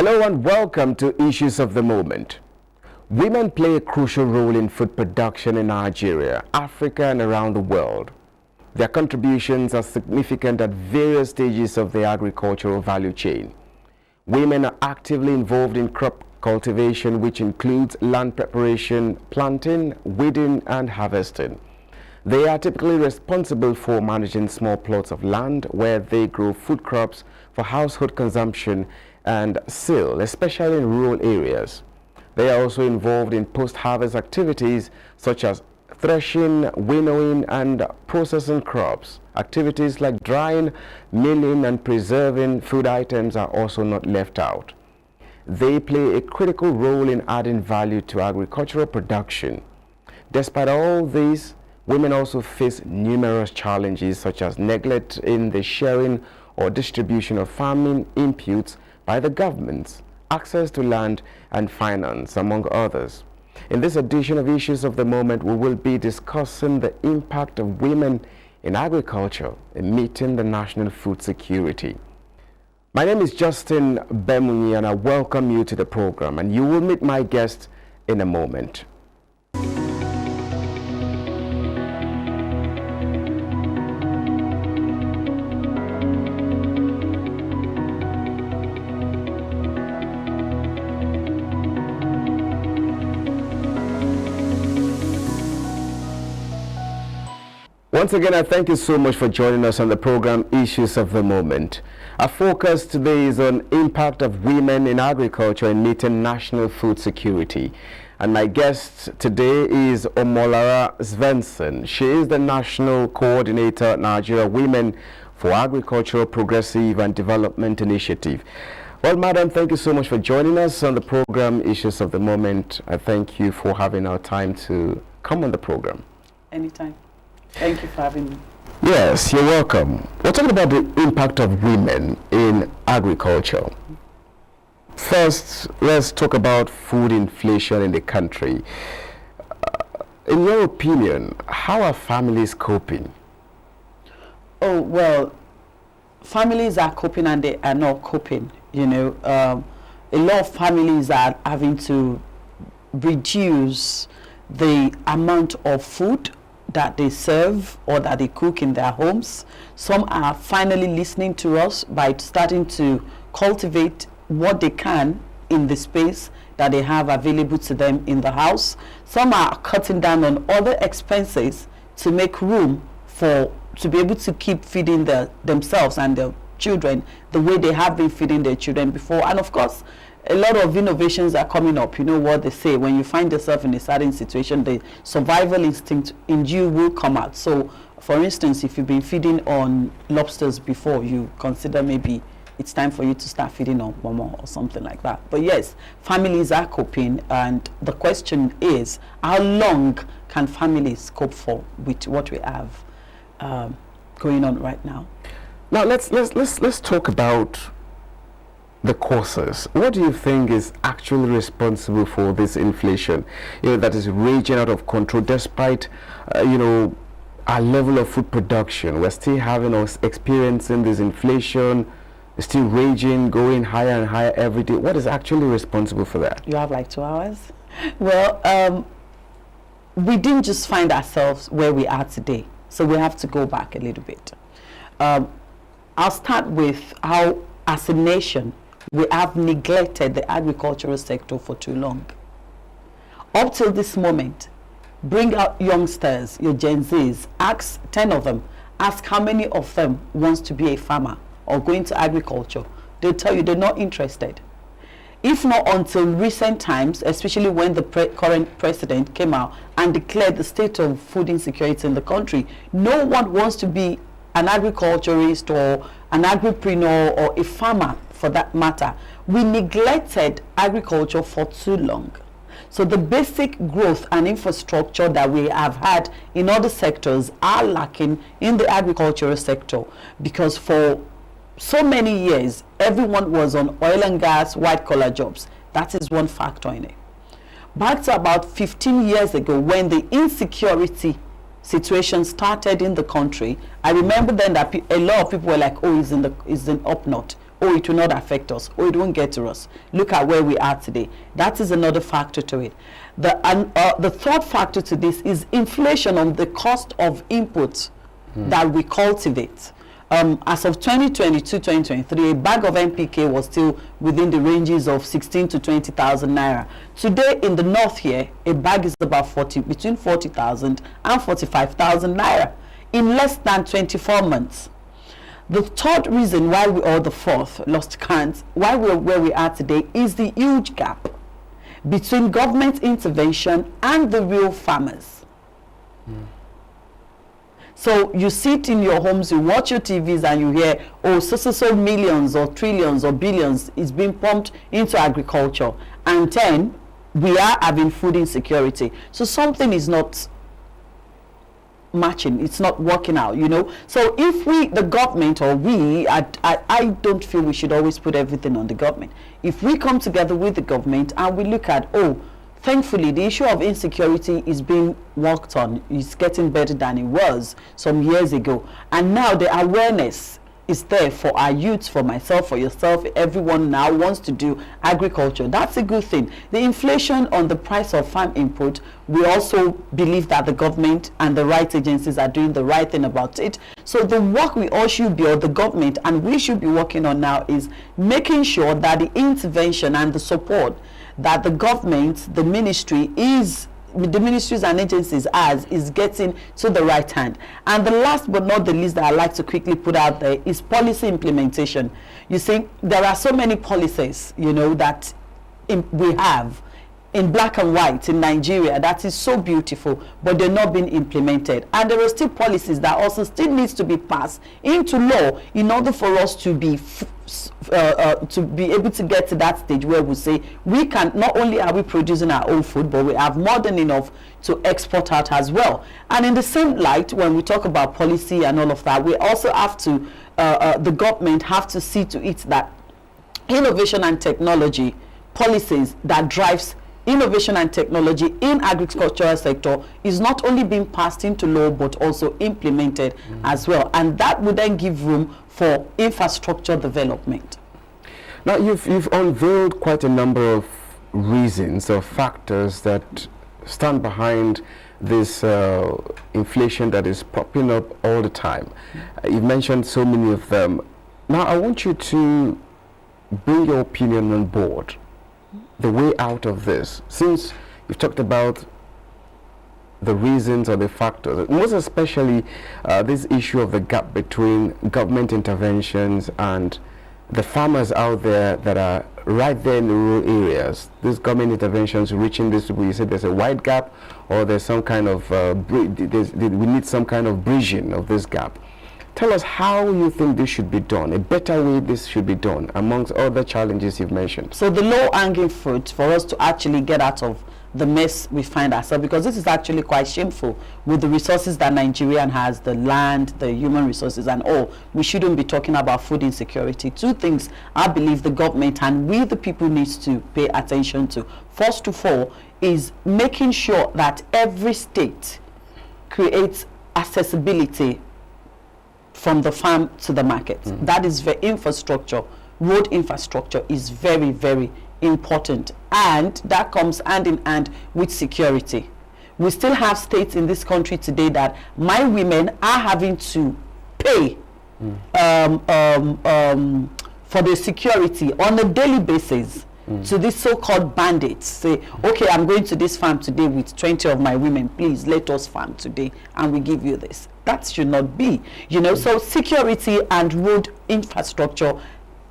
Hello and welcome to Issues of the Moment. Women play a crucial role in food production in Nigeria, Africa and around the world. Their contributions are significant at various stages of the agricultural value chain. Women are actively involved in crop cultivation, which includes land preparation, planting, weeding and harvesting. They are typically responsible for managing small plots of land where they grow food crops for household consumption and sale, especially in rural areas. They are also involved in post-harvest activities such as threshing, winnowing, and processing crops. Activities like drying, milling, and preserving food items are also not left out. They play a critical role in adding value to agricultural production. Despite all this, women also face numerous challenges such as neglect in the sharing or distribution of farming inputs by the governments, access to land and finance, among others. In this edition of Issues of the Moment, we will be discussing the impact of women in agriculture in meeting the national food security. My name is Justin Bemunyi and I welcome you to the program, and you will meet my guest in a moment. Once again, I thank you so much for joining us on the program Issues of the Moment. Our focus today is on impact of women in agriculture in meeting national food security. And my guest today is OMOLARA SVESSON. She is the National Coordinator at Nigeria Women for Agricultural Progressive and Development Initiative. Well, madam, thank you so much for joining us on the program Issues of the Moment. I thank you for having our time to come on the program. Anytime. Thank you for having me. Yes, you're welcome. We're talking about the impact of women in agriculture. First, let's talk about food inflation in the country. In your opinion, how are families coping? Oh, well, families are coping and they are not coping. You know, a lot of families are having to reduce the amount of food that they serve or that they cook in their homes. Some are finally listening to us by starting to cultivate what they can in the space that they have available to them in the house. Some are cutting down on other expenses to make room to be able to keep feeding themselves and their children the way they have been feeding their children before. And of course, a lot of innovations are coming up. You know what they say, when you find yourself in a certain situation, the survival instinct in you will come out. So, for instance, if you've been feeding on lobsters before, you consider maybe it's time for you to start feeding on momo or something like that. But yes, families are coping, and the question is, how long can families cope for with what we have going on right now? Now, let's talk about the causes. What do you think is actually responsible for this inflation, that is raging out of control despite, our level of food production? We're still having us experiencing this inflation, still raging, going higher and higher every day. What is actually responsible for that? You have like 2 hours? Well, we didn't just find ourselves where we are today, so we have to go back a little bit. I'll start with how, as a nation, we have neglected the agricultural sector for too long. Up till this moment, bring out youngsters, your Gen Zs, ask 10 of them, ask how many of them wants to be a farmer or go into agriculture. They'll tell you they're not interested. If not until recent times, especially when the current president came out and declared the state of food insecurity in the country, no one wants to be an agriculturist or an agripreneur or a farmer for that matter. We neglected agriculture for too long. So the basic growth and infrastructure that we have had in other sectors are lacking in the agricultural sector, because for so many years, everyone was on oil and gas, white collar jobs. That is one factor in it. Back to about 15 years ago, when the insecurity situation started in the country, I remember then that a lot of people were like, oh, he's in up north. oh, it will not affect us, oh, it won't get to us. Look at where we are today. That is another factor to it. The third factor to this is inflation on the cost of inputs that we cultivate. As of 2022-2023, a bag of NPK was still within the ranges of 16 to 20,000 naira. Today in the north here, a bag is about between 40,000 and 45,000 naira in less than 24 months. The third reason why or the fourth, lost count, why we're where we are today is the huge gap between government intervention and the real farmers. So you sit in your homes, you watch your TVs and you hear, oh, so millions or trillions or billions is being pumped into agriculture. And then we are having food insecurity. So something is not matching, it's not working out, you know. So if we, the government, or we, I don't feel we should always put everything on the government. If we come together with the government and we look at, oh, thankfully, the issue of insecurity is being worked on. It's getting better than it was some years ago. And now the awareness is there for our youth, for myself, for yourself. Everyone now wants to do agriculture. That's a good thing. The inflation on the price of farm input, we also believe that the government and the right agencies are doing the right thing about it. So the work we all should be, or the government, and we should be working on now, is making sure that the intervention and the support that the government, the ministries and agencies is getting to the right hand. And the last but not the least that I like to quickly put out there is policy implementation. You see, there are so many policies, you know, that we have in black and white in Nigeria that is so beautiful, but they're not being implemented. And there are still policies that also still needs to be passed into law in order for us to be able to get to that stage where we say we can, not only are we producing our own food, but we have more than enough to export out as well. And in the same light, when we talk about policy and all of that, we also have to the government have to see to it that innovation and technology policies that drives innovation and technology in agricultural sector is not only being passed into law but also implemented as well, and that would then give room for infrastructure development. Now you've unveiled quite a number of reasons or factors that stand behind this inflation that is popping up all the time. You've mentioned so many of them. Now I want you to bring your opinion on board, the way out of this, since you've talked about the reasons or the factors, most especially this issue of the gap between government interventions and the farmers out there that are right there in the rural areas. These government interventions reaching these people, you said there's a wide gap, or there's some kind of we need some kind of bridging of this gap. Tell us how you think this should be done, a better way this should be done, amongst other challenges you've mentioned. So the low-hanging fruit for us to actually get out of the mess we find ourselves, because this is actually quite shameful with the resources that Nigeria has, the land, the human resources and all. We shouldn't be talking about food insecurity. Two things I believe the government and we the people needs to pay attention to. First of all is making sure that every state creates accessibility from the farm to the market. That is the infrastructure. Road infrastructure is very, very important, and that comes hand in hand with security. We still have states in this country today that my women are having to pay for the security on a daily basis to these so-called bandits. Say, okay, I'm going to this farm today with 20 of my women, please let us farm today and we give you this. That should not be, you know. So security and road infrastructure,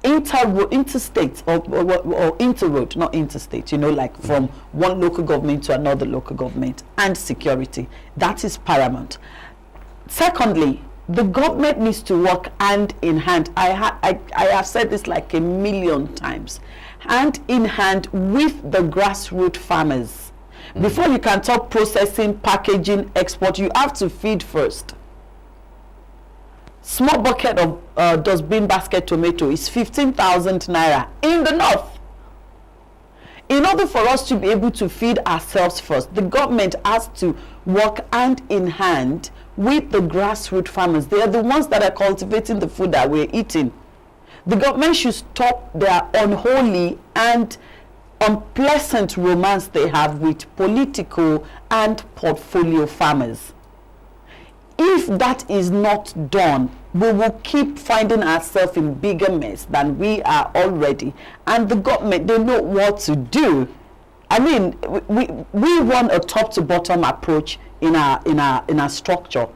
interstate or interroad, not interstate, you know, like from one local government to another local government, and security, that is paramount. Secondly, the government needs to work hand in hand. I have said this like a million times, hand in hand with the grassroots farmers. Before you can talk processing, packaging, export, you have to feed first. Small bucket of dustbin basket tomato is 15,000 naira in the north. In order for us to be able to feed ourselves first, the government has to work hand in hand with the grassroots farmers. They are the ones that are cultivating the food that we're eating. The government should stop their unholy and unpleasant romance they have with political and portfolio farmers. If that is not done, we will keep finding ourselves in bigger mess than we are already. And the government, they know what to do. I mean, we want a top to bottom approach in our structure,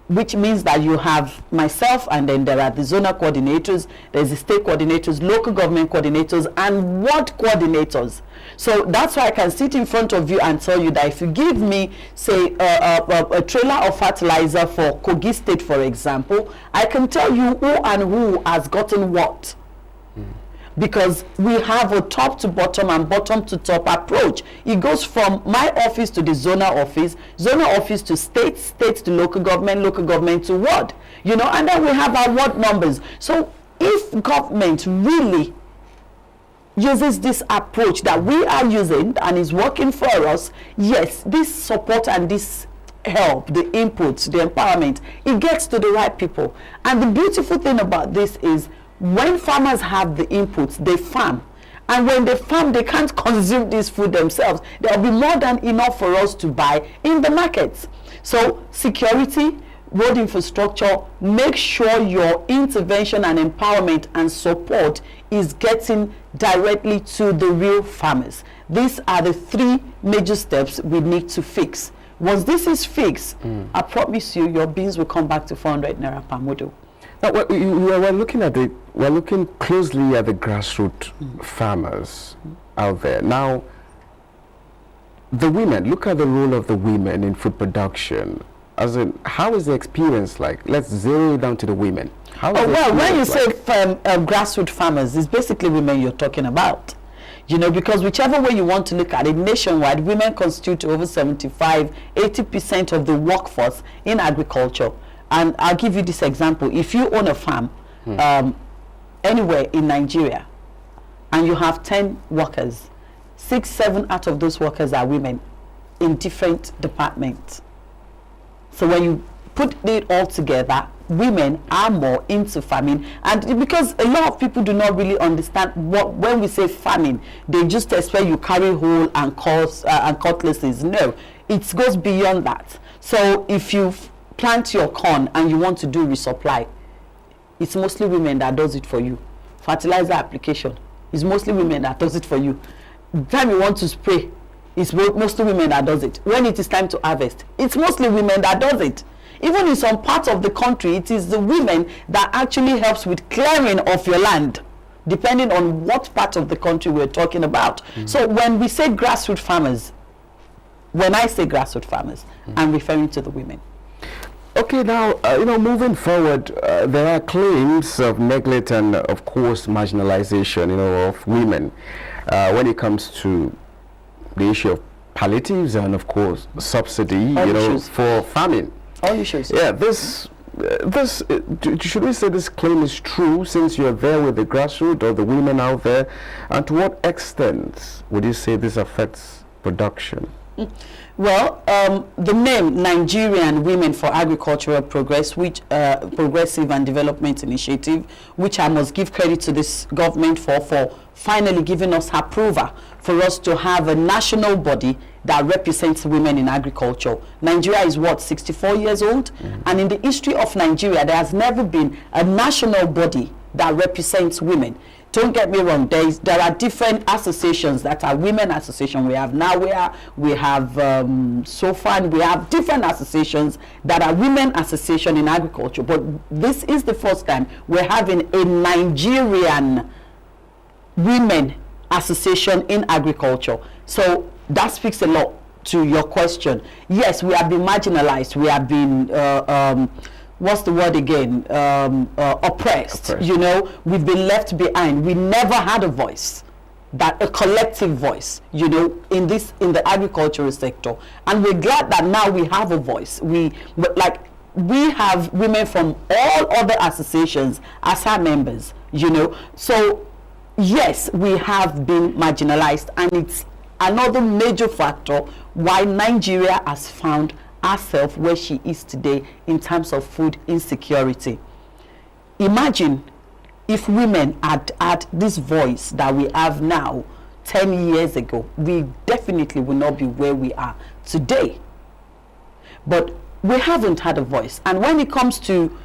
which means that you have myself, and then there are the zonal coordinators, there's the state coordinators, local government coordinators, and ward coordinators. So that's why I can sit in front of you and tell you that if you give me, say, a trailer of fertilizer for Kogi State, for example, I can tell you who and who has gotten what. Because we have a top to bottom and bottom to top approach. It goes from my office to the zonal office to state to local government to ward, you know, and then we have our ward numbers. So if government really uses this approach that we are using and is working for us, yes, this support and this help, the inputs, the empowerment, it gets to the right people. And the beautiful thing about this is, when farmers have the inputs, they farm. And when they farm, they can't consume this food themselves. There will be more than enough for us to buy in the markets. So security, road infrastructure, make sure your intervention and empowerment and support is getting directly to the real farmers. These are the three major steps we need to fix. Once this is fixed, I promise you, your beans will come back to 400 naira per model. Now, we're looking closely at the grassroots farmers out there. Now, the women, look at the role of the women in food production. As in, how is the experience like? Let's zero it down to the women. Well, when you say grassroots farmers, it's basically women you're talking about. You know, because whichever way you want to look at it, nationwide, women constitute over 75–80% of the workforce in agriculture. And I'll give you this example. If you own a farm anywhere in Nigeria and you have 10 workers, 6–7 out of those workers are women in different departments. So when you put it all together, women are more into farming. And because a lot of people do not really understand what, when we say farming, they just expect you carry hoe and cutlasses. No, it goes beyond that. So if you plant your corn and you want to do resupply, it's mostly women that does it for you. Fertilizer application, it's mostly women that does it for you. The time you want to spray, it's mostly women that does it. When it is time to harvest, it's mostly women that does it. Even in some parts of the country, it is the women that actually helps with clearing of your land, depending on what part of the country we're talking about. So when we say grassroots farmers, when I say grassroots farmers, I'm referring to the women. Okay, now, moving forward, there are claims of neglect and, of course, marginalization, of women when it comes to the issue of palliatives and, of course, subsidy, for farming. All issues. Yeah, should we say this claim is true since you're there with the grassroots or the women out there? And to what extent would you say this affects production? Well, the name Nigerian Women for Agricultural Progress, which Progressive and Development Initiative, which I must give credit to this government for finally giving us approval for us to have a national body that represents women in agriculture. Nigeria is 64 years old, and in the history of Nigeria, there has never been a national body that represents women. Don't get me wrong, there are different associations that are women associations. We have NAWEA, we have SOFAN, we have different associations that are women association in agriculture. But this is the first time we're having a Nigerian women association in agriculture. So that speaks a lot to your question. Yes, we have been marginalized. We have been what's the word again? Oppressed. We've been left behind. We never had a voice, a collective voice, in the agricultural sector. And we're glad that now we have a voice. We have women from all other associations as our members, So yes, we have been marginalized, and it's another major factor why Nigeria has found herself where she is today in terms of food insecurity. Imagine if women had this voice that we have now 10 years ago, we definitely will not be where we are today. But we haven't had a voice. And when it comes to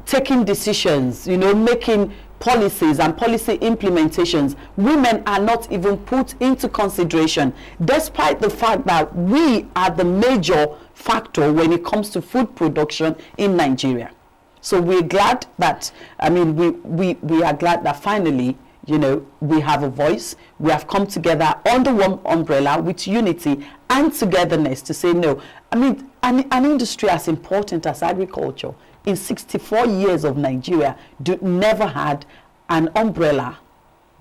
taking decisions, making policies and policy implementations, women are not even put into consideration, despite the fact that we are the major factor when it comes to food production in Nigeria. So we're glad that, we are glad that finally, we have a voice. We have come together under one umbrella with unity and togetherness to say no. An industry as important as agriculture in 64 years of Nigeria never had an umbrella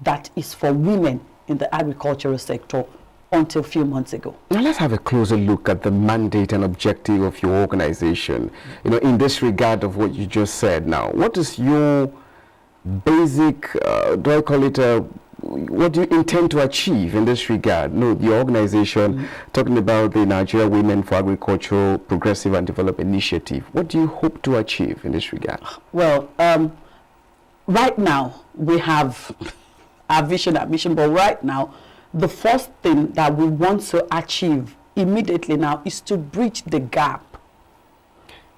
that is for women in the agricultural sector until a few months ago. Now let's have a closer look at the mandate and objective of your organization. In this regard of what you just said now, what is your basic, what do you intend to achieve in this regard? Your organization, talking about the Nigeria Women for Agricultural Progressive and Development Initiative, what do you hope to achieve in this regard? Well, right now we have our vision and mission, but right now the first thing that we want to achieve immediately now is to bridge the gap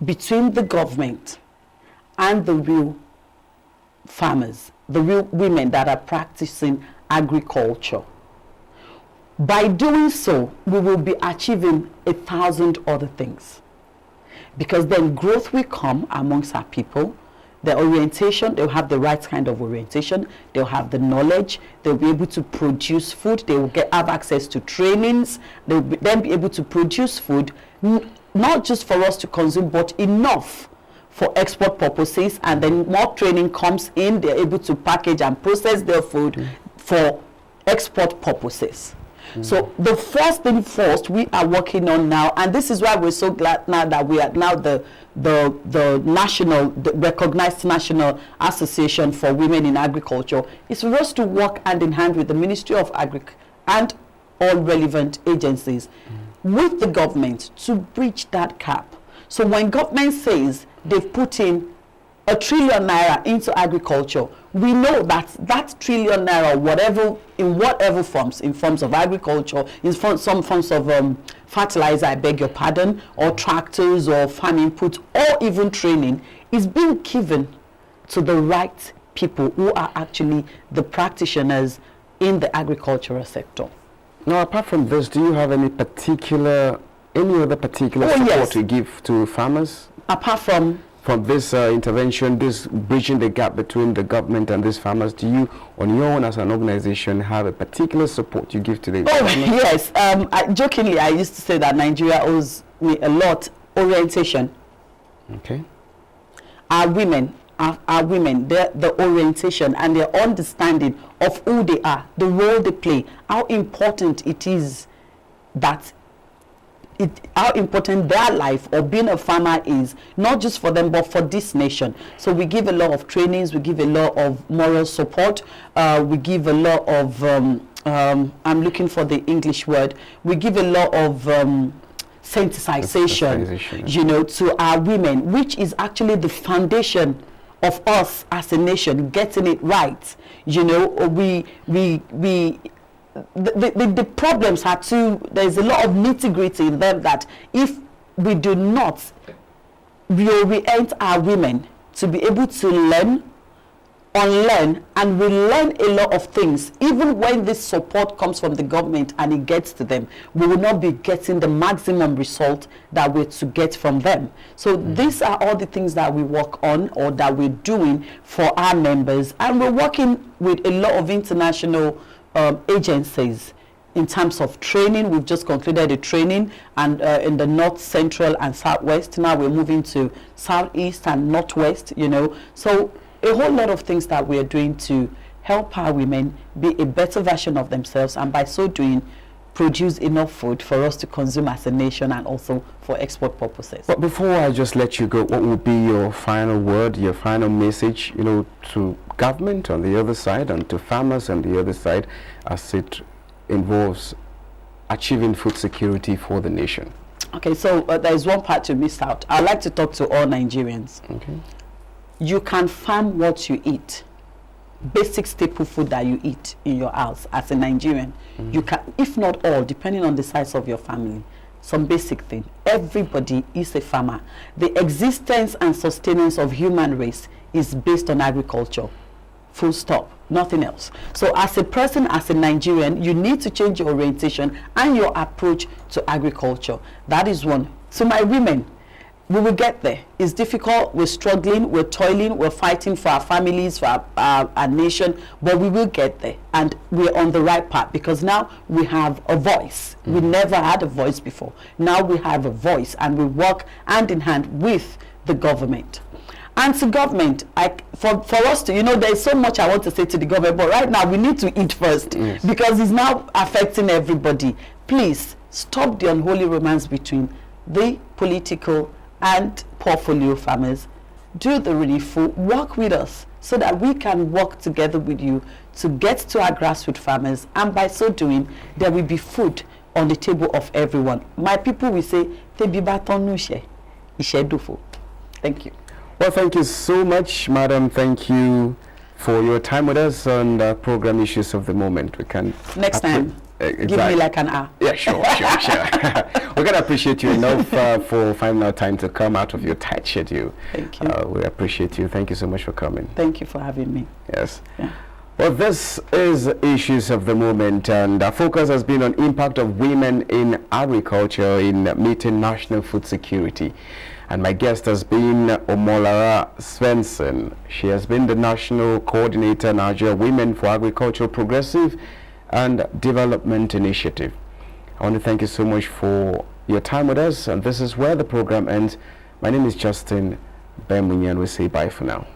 between the government and the real farmers, the real women that are practicing agriculture. By doing so, we will be achieving 1,000 other things, because then growth will come amongst our people. The orientation, they'll have the right kind of orientation, they'll have the knowledge, they'll be able to produce food, they will have access to trainings, they'll then be able to produce food, not just for us to consume, but enough for export purposes, and then more training comes in, they're able to package and process their food for export purposes. So the first thing first we are working on now, and this is why we're so glad now that we are now the recognized National Association for Women in Agriculture, is for us to work hand in hand with the Ministry of Agric and all relevant agencies with the government to bridge that gap. So when government says they've put in ₦1 trillion into agriculture, we know that that trillion naira, in whatever forms, in forms of agriculture, in some forms of fertilizer, I beg your pardon, or tractors or farm input, or even training, is being given to the right people who are actually the practitioners in the agricultural sector. Now, apart from this, do you have any other particular support to give to farmers? Apart from this intervention, this bridging the gap between the government and these farmers, do you, on your own as an organization, have a particular support you give to the farmers? Yes. Jokingly, I used to say that Nigeria owes me a lot. Orientation. Okay. Our women, the orientation and their understanding of who they are, the role they play, how important it is how important their life or being a farmer is, not just for them but for this nation. So we give a lot of trainings, we give a lot of moral support, we give a lot of I'm looking for the English word, we give a lot of sensitization, to our women, which is actually the foundation of us as a nation getting it right. The problems are there's a lot of nitty-gritty in them, that if we do not reorient our women to be able to learn, unlearn, and relearn a lot of things, even when this support comes from the government and it gets to them, we will not be getting the maximum result that we're to get from them. So these are all the things that we work on, or that we're doing for our members, and we're working with a lot of international agencies in terms of training. We've just concluded a training and in the north, central and southwest. Now we're moving to southeast and northwest, so a whole lot of things that we are doing to help our women be a better version of themselves, and by so doing produce enough food for us to consume as a nation and also for export purposes. But before I just let you go, what would be your final word, your final message, to government on the other side and to farmers on the other side, as it involves achieving food security for the nation? Okay, so there is one part you missed out. I'd like to talk to all Nigerians. Okay. you can farm what you eat. Basic staple food that you eat in your house as a Nigerian, you can, if not all, depending on the size of your family, some basic thing. Everybody is a farmer. The existence and sustenance of human race is based on agriculture. Full stop. Nothing else. So as a person, as a Nigerian, you need to change your orientation and your approach to agriculture. That is one. To my women, we will get there. It's difficult. We're struggling. We're toiling. We're fighting for our families, for our nation. But we will get there. And we're on the right path because now we have a voice. We never had a voice before. Now we have a voice and we work hand in hand with the government. And to government, for us to, there's so much I want to say to the government, but right now we need to eat first because it's now affecting everybody. Please stop the unholy romance between the political and portfolio farmers. Do the needful, work with us so that we can work together with you to get to our grassroots farmers, and by so doing, there will be food on the table of everyone. My people will say, thank you. Well, thank you so much, Madam. Thank you for your time with us on the program Issues of the Moment. We can next time. Exactly. Give me like an hour. Yeah, sure. We're going to appreciate you enough for finding out time to come out of your tight schedule. Thank you. We appreciate you. Thank you so much for coming. Thank you for having me. Yes. Yeah. Well, this is Issues of the Moment, and our focus has been on impact of women in agriculture in meeting national food security. And my guest has been OMOLARA SVESSON. She has been the National Coordinator, Nigeria Women for Agricultural Progressive and Development Initiative. I want to thank you so much for your time with us, and this is where the program ends. My name is Justin Bemunyan. We say bye for now.